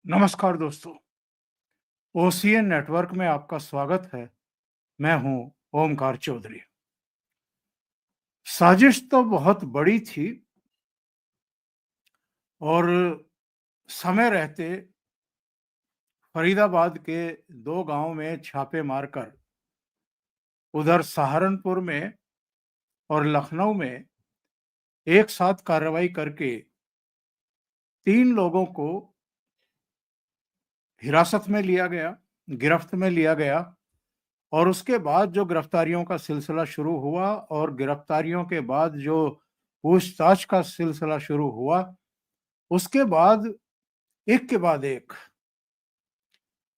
नमस्कार दोस्तों। OCN network में आपका स्वागत है। मैं हूं ओमकार चौधरी। साजिश तो बहुत बड़ी थी और समय रहते फरीदाबाद के दो गांव में छापे मारकर उधर सहारनपुर में और लखनऊ में एक साथ कार्रवाई करके 3 लोगों को हिरासत में लिया गया, गिरफ्त में लिया गया। और उसके बाद जो गिरफ्तारियों का सिलसिला शुरू हुआ और गिरफ्तारियों के बाद जो पूछताछ का सिलसिला शुरू हुआ, उसके बाद एक के बाद एक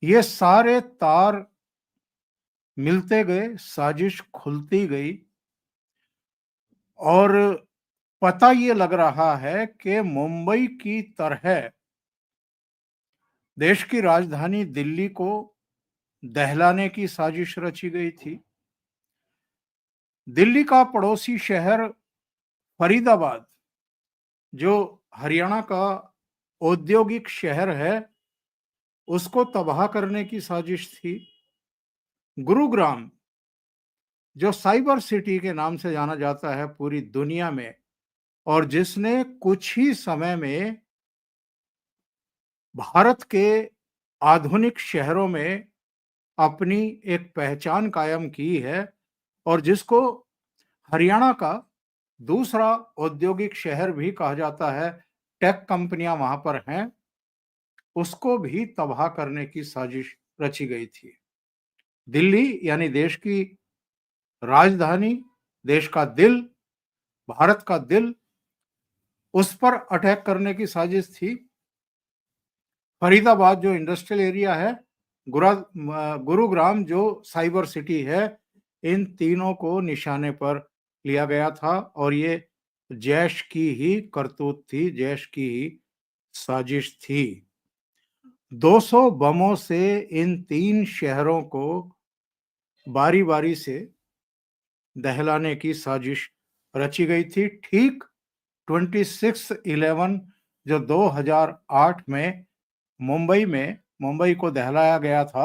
ये सारे तार मिलते गए, साजिश खुलती गई और पता ये लग रहा है कि मुंबई की तरह देश की राजधानी दिल्ली को दहलाने की साजिश रची गई थी। दिल्ली का पड़ोसी शहर फरीदाबाद, जो हरियाणा का औद्योगिक शहर है, उसको तबाह करने की साजिश थी। गुरुग्राम, जो साइबर सिटी के नाम से जाना जाता है पूरी दुनिया में और जिसने कुछ ही समय में भारत के आधुनिक शहरों में अपनी एक पहचान कायम की है और जिसको हरियाणा का दूसरा औद्योगिक शहर भी कहा जाता है, टेक कंपनियां वहां पर हैं, उसको भी तबाह करने की साजिश रची गई थी। दिल्ली यानी देश की राजधानी, देश का दिल, भारत का दिल, उस पर अटैक करने की साजिश थी। फरीदाबाद जो इंडस्ट्रियल एरिया है, गुरुग्राम जो साइबर सिटी है, इन तीनों को निशाने पर लिया गया था और ये जैश की ही करतूत थी, जैश की ही साजिश थी। 200 बमों से इन 3 शहरों को बारी-बारी से दहलाने की साजिश रची गई थी। ठीक 26/11 जो 2008 में मुंबई को दहलाया गया था।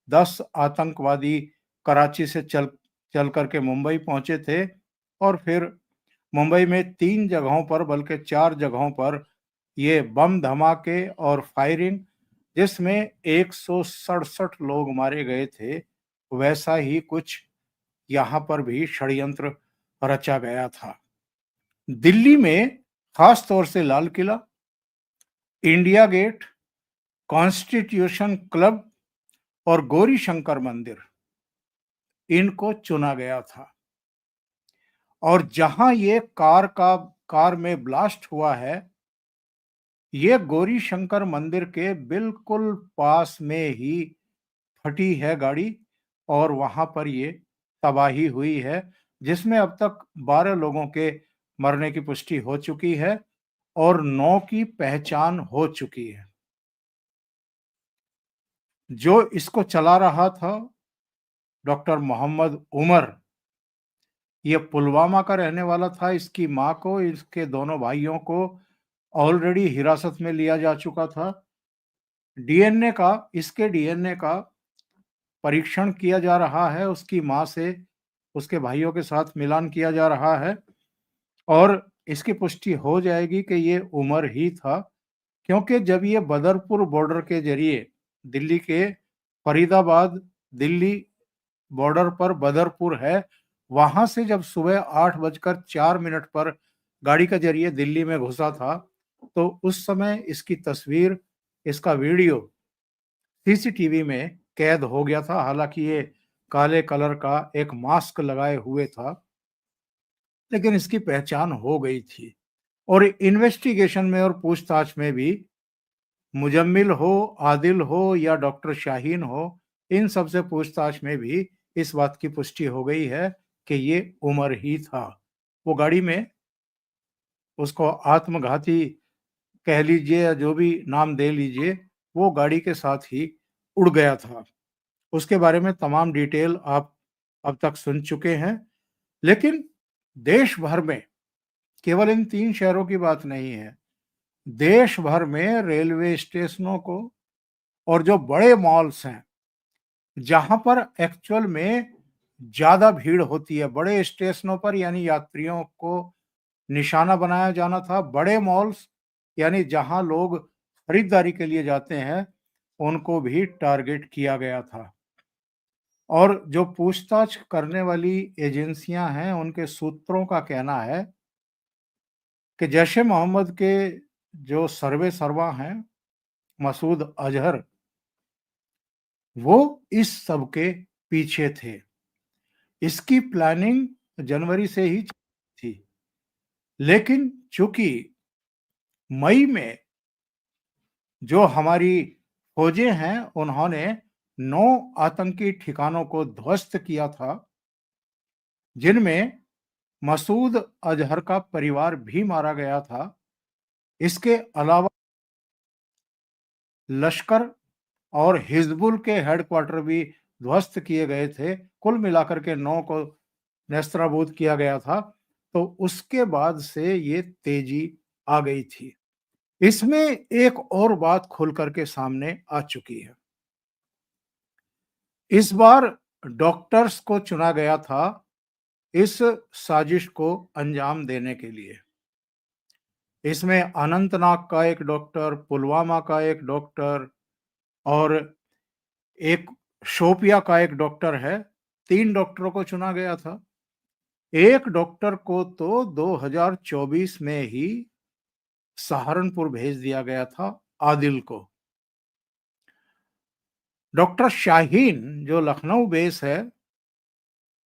10 आतंकवादी कराची से चल करके मुंबई पहुंचे थे और फिर मुंबई में 3 जगहों पर, बल्कि 4 जगहों पर ये बम धमाके और फायरिंग, जिसमें 167 लोग मारे गए थे, वैसा ही कुछ यहाँ पर भी षड्यंत्र रचा गया था। दिल्ली में खास तौर से Lal Qila, India gate, constitution club और गौरी शंकर मंदिर, इनको चुना गया था। और जहां ये कार में ब्लास्ट हुआ है, ये गौरी शंकर मंदिर के बिल्कुल पास में ही फटी है गाड़ी और वहां पर ये तबाही हुई है, जिसमें अब तक 12 लोगों के मरने की पुष्टि हो चुकी है और 9 की पहचान हो चुकी है। जो इसको चला रहा था, डॉक्टर मोहम्मद उमर, ये पुलवामा का रहने वाला था। इसकी मां को, इसके दोनों भाइयों को ऑलरेडी हिरासत में लिया जा चुका था। इसके डीएनए का परीक्षण किया जा रहा है, उसकी मां से उसके भाइयों के साथ मिलान किया जा रहा है और इसकी पुष्टि हो जाएगी कि ये उमर ही था। क्योंकि जब ये बदरपुर बॉर्डर के जरिए, दिल्ली के फरीदाबाद दिल्ली बॉर्डर पर बदरपुर है, वहां से जब सुबह 8:04 पर गाड़ी के जरिए दिल्ली में घुसा था, तो उस समय इसकी तस्वीर, इसका वीडियो सीसीटीवी में कैद हो गया था। हालांकि ये काले कलर का एक मास्क लगाए हुए था, लेकिन इसकी पहचान हो गई थी। और इन्वेस्टिगेशन में और पूछताछ में भी मुजम्मिल हो, आदिल हो या डॉक्टर शाहीन हो, इन सब से पूछताछ में भी इस बात की पुष्टि हो गई है कि ये उमर ही था। वो गाड़ी में, उसको आत्मघाती कह लीजिए या जो भी नाम दे लीजिए, वो गाड़ी के साथ ही उड़ गया था। उसके बारे में तमाम डिटेल आप अब तक सुन चुके हैं। लेकिन देश भर में, केवल इन 3 शहरों की बात नहीं है, देश भर में रेलवे स्टेशनों को, और जो बड़े मॉल्स हैं, जहां पर एक्चुअल में ज्यादा भीड़ होती है, बड़े स्टेशनों पर यानी यात्रियों को निशाना बनाया जाना था। बड़े मॉल्स यानी जहां लोग खरीदारी के लिए जाते हैं, उनको भी टारगेट किया गया था। और जो पूछताछ करने वाली एजेंसियां हैं, उनके सूत्रों का कहना है कि जैश-ए मोहम्मद के जो सर्वे सर्वा हैं, मसूद अजहर, वो इस सब के पीछे थे। इसकी प्लानिंग जनवरी से ही थी, लेकिन चूंकि मई में जो हमारी फौजें हैं, उन्होंने 9 आतंकी ठिकानों को ध्वस्त किया था, जिनमें मसूद अजहर का परिवार भी मारा गया था। इसके अलावा लश्कर और हिजबुल के हेडक्वार्टर भी ध्वस्त किए गए थे। कुल मिलाकर के 9 को नेस्तनाबूद किया गया था। तो उसके बाद से ये तेजी आ गई थी। इसमें एक और बात खुल करके सामने आ चुकी है। इस बार डॉक्टर्स को चुना गया था इस साजिश को अंजाम देने के लिए। इसमें अनंतनाग का एक डॉक्टर, पुलवामा का एक डॉक्टर और एक शोपिया का एक डॉक्टर है। 3 डॉक्टरों को चुना गया था। एक डॉक्टर को तो 2024 में ही सहारनपुर भेज दिया गया था, आदिल को। डॉक्टर शाहीन जो लखनऊ बेस है,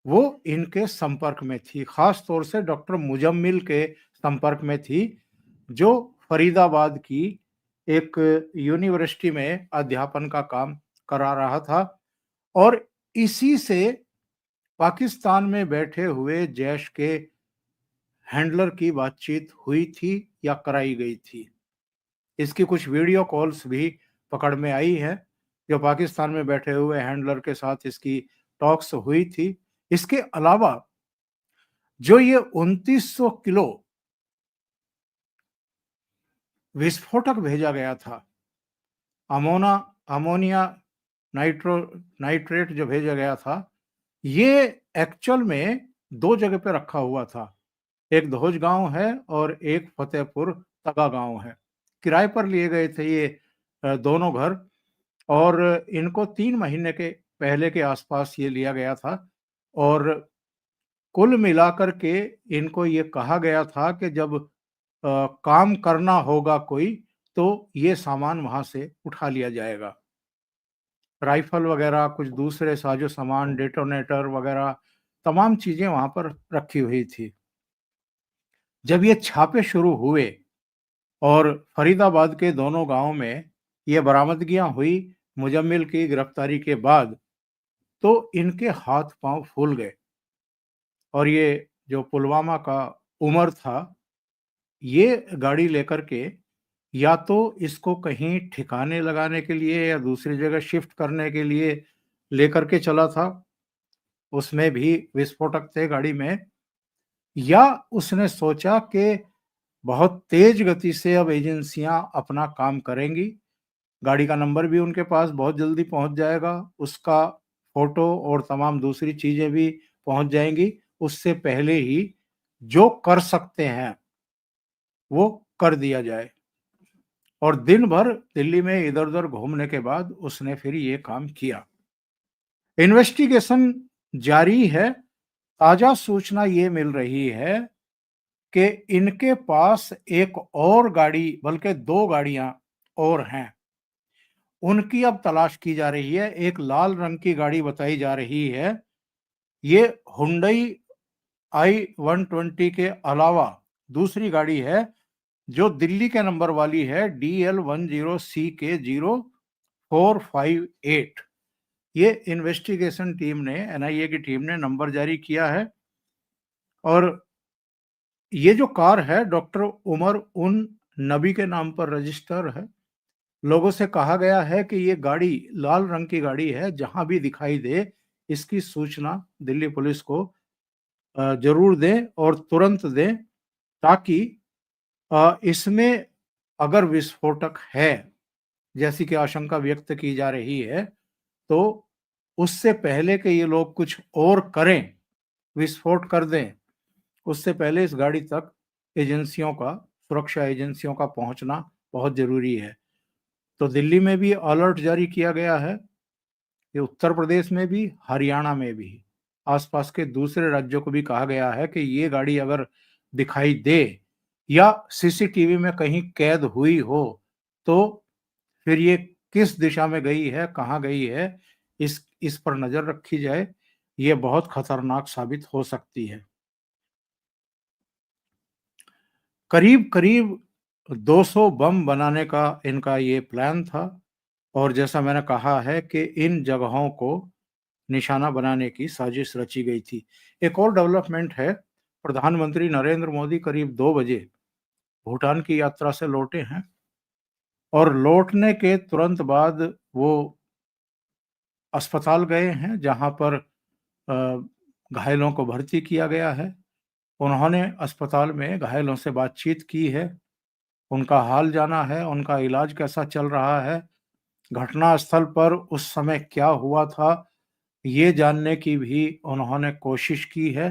वो इनके संपर्क में थी। खास तौर से डॉक्टर मुजम्मिल के संपर्क में थी, जो फरीदाबाद की एक यूनिवर्सिटी में अध्यापन का काम करा रहा था। और इसी से पाकिस्तान में बैठे हुए जैश के हैंडलर की बातचीत हुई थी या कराई गई थी। इसकी कुछ वीडियो कॉल्स भी पकड़ में आई है, जो पाकिस्तान में बैठे हुए हैंडलर के साथ इसकी टॉक्स हुई थी। इसके अलावा जो ये 2900 किलो विस्फोटक भेजा गया था, अमोनिया नाइट्रेट जो भेजा गया था, ये एक्चुअल में 2 जगह पे रखा हुआ था। एक धोज गांव है और एक फतेहपुर तगा गांव है। किराए पर लिए गए थे ये दोनों घर, और इनको 3 महीने के पहले के आसपास ये लिया गया था। और कुल मिलाकर के इनको ये कहा गया था कि जब काम करना होगा कोई, तो ये सामान वहां से उठा लिया जाएगा। राइफल वगैरह, कुछ दूसरे साजो सामान, डेटोनेटर वगैरह, तमाम चीजें वहां पर रखी हुई थी। जब ये छापे शुरू हुए और फरीदाबाद के दोनों गांवों में ये बरामदगियां हुई मुजम्मिल की गिरफ्तारी के बाद, तो इनके हाथ पांव फूल गए। और ये जो पुलवामा का उमर था, ये गाड़ी लेकर के या तो इसको कहीं ठिकाने लगाने के लिए या दूसरी जगह शिफ्ट करने के लिए लेकर के चला था। उसमें भी विस्फोटक थे गाड़ी में। या उसने सोचा कि बहुत तेज गति से अब एजेंसियां अपना काम करेंगी, गाड़ी का नंबर भी उनके पास बहुत जल्दी पहुंच जाएगा, उसका फोटो और तमाम दूसरी चीजें भी पहुंच जाएंगी। उससे पहले ही जो कर सकते हैं वो कर दिया जाए। और दिन भर दिल्ली में इधर उधर घूमने के बाद उसने फिर ये काम किया। इन्वेस्टिगेशन जारी है। ताजा सूचना ये मिल रही है कि इनके पास एक और गाड़ी, बल्कि 2 गाड़ियां और हैं, उनकी अब तलाश की जा रही है। एक लाल रंग की गाड़ी बताई जा रही है। ये हुंडई i120 के अलावा दूसरी गाड़ी है जो दिल्ली के नंबर वाली है, DL10CK0458। ये इन्वेस्टिगेशन टीम ने, एनआईए की टीम ने नंबर जारी किया है। और ये जो कार है डॉक्टर उमर उन नबी के नाम पर रजिस्टर है। लोगों से कहा गया है कि ये गाड़ी लाल रंग की गाड़ी है, जहां भी दिखाई दे इसकी सूचना दिल्ली पुलिस को जरूर दें और तुरंत दें, ताकि इसमें अगर विस्फोटक है जैसी कि आशंका व्यक्त की जा रही है, तो उससे पहले कि ये लोग कुछ और करें, विस्फोट कर दें, उससे पहले इस गाड़ी तक एजेंसियों का, सुरक्षा एजेंसियों का पहुंचना बहुत जरूरी है। तो दिल्ली में भी अलर्ट जारी किया गया है, ये उत्तर प्रदेश में भी, हरियाणा में भी, आसपास के दूसरे राज्यों को भी कहा गया है कि ये गाड़ी अगर दिखाई दे या सीसीटीवी में कहीं कैद हुई हो, तो फिर ये किस दिशा में गई है, कहाँ गई है, इस पर नजर रखी जाए। ये बहुत खतरनाक साबित हो सकती है। करीब करीब 200 बम बनाने का इनका ये प्लान था, और जैसा मैंने कहा है कि इन जगहों को निशाना बनाने की साजिश रची गई थी। एक और डेवलपमेंट है, प्रधानमंत्री नरेंद्र मोदी करीब 2 बजे भूटान की यात्रा से लौटे हैं, और लौटने के तुरंत बाद वो अस्पताल गए हैं जहां पर अ, घायलों को भर्ती किया गया है। उन्होंने अस्पताल में घायलों से बातचीत की है, उनका हाल जाना है, उनका इलाज कैसा चल रहा है, घटना स्थल पर उस समय क्या हुआ था, ये जानने की भी उन्होंने कोशिश की है।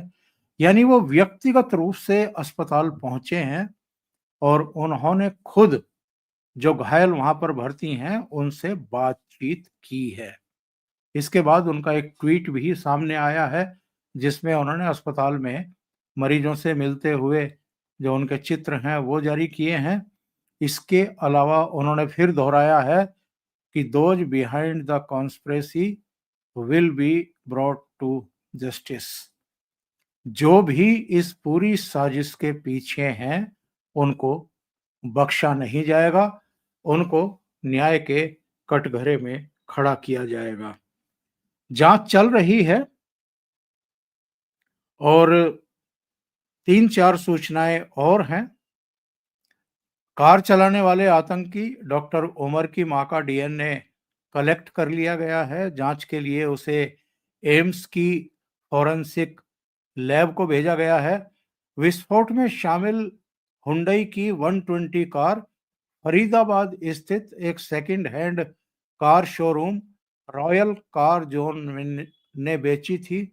यानी वो व्यक्तिगत रूप से अस्पताल पहुंचे हैं और उन्होंने खुद जो घायल वहां पर भर्ती हैं उनसे बातचीत की है। इसके बाद उनका एक ट्वीट भी सामने आया है, जिसमें उन्होंने अस्पताल में मरीजों से मिलते हुए जो उनके चित्र हैं वो जारी किए हैं। इसके अलावा उन्होंने फिर दोहराया है कि those behind the conspiracy will be brought to justice. जो भी इस पूरी साजिश के पीछे हैं उनको बख्शा नहीं जाएगा, उनको न्याय के कटघरे में खड़ा किया जाएगा। जांच चल रही है और 3-4 सूचनाएं और हैं। कार चलाने वाले आतंकी डॉक्टर उमर की मां का डीएनए कलेक्ट कर लिया गया है। जांच के लिए उसे एम्स की फॉरेंसिक लैब को भेजा गया है। विस्फोट में शामिल हुंडई की 120 कार फरीदाबाद स्थित एक second hand car showroom royal car zone ने बेची थी।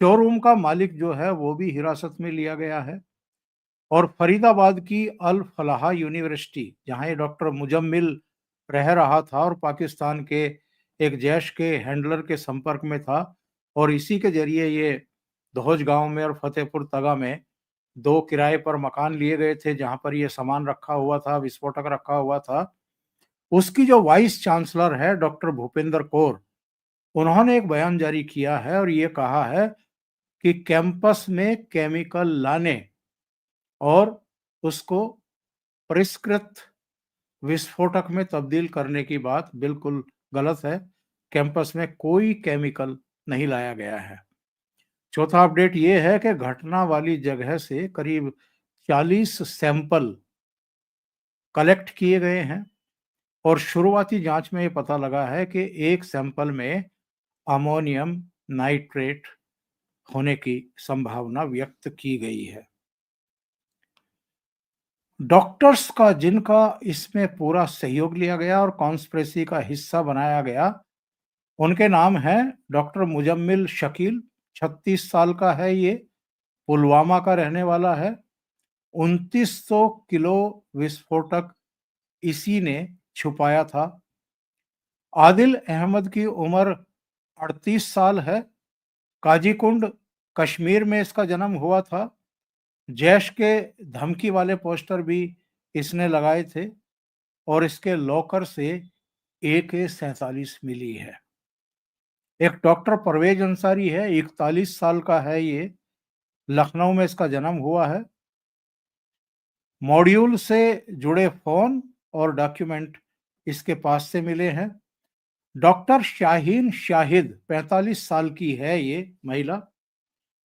शोरूम का मालिक जो है वो भी हिरासत में लिया गया है। और फरीदाबाद की अल फलाह यूनिवर्सिटी, जहां ये डॉक्टर मुजम्मिल रह रहा था और पाकिस्तान के एक जैश के हैंडलर के संपर्क में था, और इसी के जरिए ये दहोज गांव में और फतेहपुर तगा में 2 किराए पर मकान लिए गए थे जहां पर ये सामान रखा हुआ था, विस्फोटक रखा हुआ था। उसकी जो वाइस चांसलर है डॉक्टर भूपेंद्र कौर, उन्होंने एक बयान जारी किया है और ये कहा है कि कैंपस में केमिकल लाने और उसको परिष्कृत विस्फोटक में तब्दील करने की बात बिल्कुल गलत है। कैंपस में कोई केमिकल नहीं लाया गया है। चौथा अपडेट ये है कि घटना वाली जगह से करीब 40 सैंपल कलेक्ट किए गए हैं, और शुरुआती जांच में ये पता लगा है कि एक सैंपल में अमोनियम नाइट्रेट होने की संभावना व्यक्त की गई है। डॉक्टर्स का जिनका इसमें पूरा सहयोग लिया गया और कॉन्स्पिरेसी का हिस्सा बनाया गया, उनके नाम हैं डॉक्टर मुजम्मिल शकील, 36 साल का है ये, पुलवामा का रहने वाला है। 2900 किलो विस्फोटक इसी ने छुपाया था। आदिल अहमद की उम्र 38 साल है, काजीकुंड कश्मीर में इसका जन्म हुआ था। जैश के धमकी वाले पोस्टर भी इसने लगाए थे, और इसके लॉकर से AK-47 मिली है। एक डॉक्टर परवेज अंसारी है, 41 साल का है ये, लखनऊ में इसका जन्म हुआ है। मॉड्यूल से जुड़े फोन और डॉक्यूमेंट इसके पास से मिले हैं। डॉक्टर शाहीन शाहिद 45 साल की है ये महिला,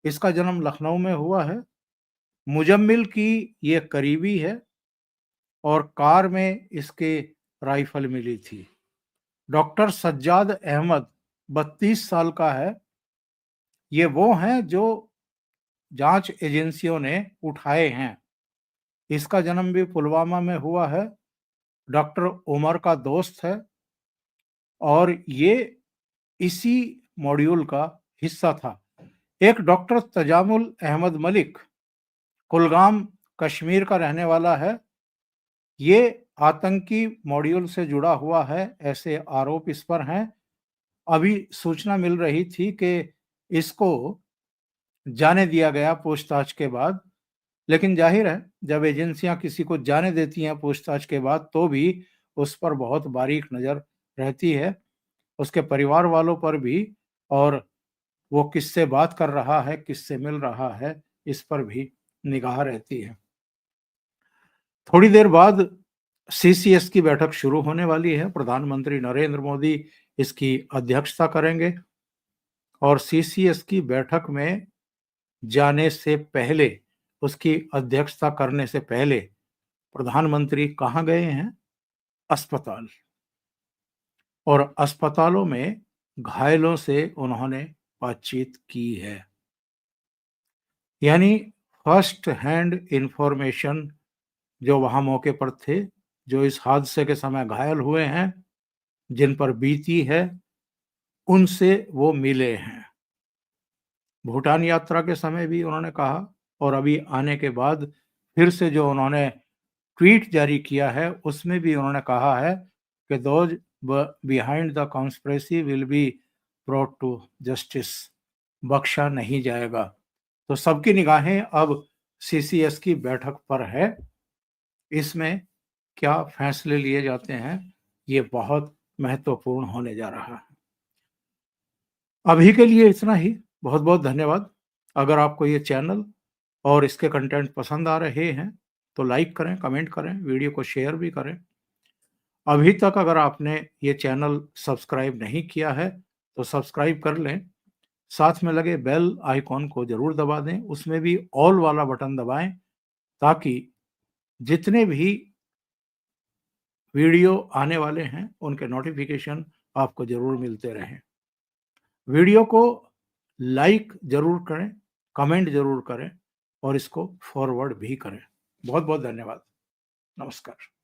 इसका जन्म लखनऊ में हुआ है। मुजम्मिल की ये करीबी है, और कार में इसके राइफल मिली थी। डॉक्टर सज्जाद अहमद 32 साल का है, ये वो हैं जो जांच एजेंसियों ने उठाए हैं। इसका जन्म भी पुलवामा में हुआ है। डॉक्टर उमर का दोस्त है और ये इसी मॉड्यूल का हिस्सा था। एक डॉक्टर तजामुल अहमद मलिक कुलगाम कश्मीर का रहने वाला है। ये आतंकी मॉड्यूल से जुड़ा हुआ है, ऐसे आरोप इस पर हैं। अभी सूचना मिल रही थी कि इसको जाने दिया गया पूछताछ के बाद, लेकिन जाहिर है जब एजेंसियां किसी को जाने देती हैं पूछताछ के बाद तो भी उस पर बहुत बारीक नजर रहती है, उसके परिवार वालों पर भी, और वो किससे बात कर रहा है, किससे मिल रहा है, इस पर भी निगाह रहती है। थोड़ी देर बाद सीसीएस की बैठक शुरू होने वाली है। प्रधानमंत्री नरेंद्र मोदी इसकी अध्यक्षता करेंगे और सीसीएस की बैठक में जाने से पहले, उसकी अध्यक्षता करने से पहले प्रधानमंत्री कहाँ गए हैं? अस्पताल। और अस्पतालों में घायलों से उन्होंने बातचीत की है। यानी फर्स्ट हैंड इंफॉर्मेशन जो वहां मौके पर थे, जो इस हादसे के समय घायल हुए हैं, जिन पर बीती है, उनसे वो मिले हैं। भूटान यात्रा के समय भी उन्होंने कहा और अभी आने के बाद फिर से जो उन्होंने ट्वीट जारी किया है उसमें भी उन्होंने कहा है कि those behind the conspiracy will be brought to justice, बख्शा नहीं जाएगा। तो सबकी निगाहें अब सीसीएस की बैठक पर है। इसमें क्या फैसले लिए जाते हैं, ये बहुत महत्वपूर्ण होने जा रहा है। अभी के लिए इतना ही। बहुत बहुत धन्यवाद। अगर आपको ये चैनल और इसके कंटेंट पसंद आ रहे हैं तो लाइक करें, कमेंट करें, वीडियो को शेयर भी करें। अभी तक अगर आपने ये चैनल सब्सक्राइब नहीं किया है तो सब्सक्राइब कर लें। साथ में लगे बेल आइकॉन को जरूर दबा दें, उसमें भी ऑल वाला बटन दबाएं ताकि जितने भी वीडियो आने वाले हैं उनके नोटिफिकेशन आपको जरूर मिलते रहें। वीडियो को लाइक जरूर करें, कमेंट जरूर करें और इसको फॉरवर्ड भी करें। बहुत बहुत धन्यवाद। नमस्कार।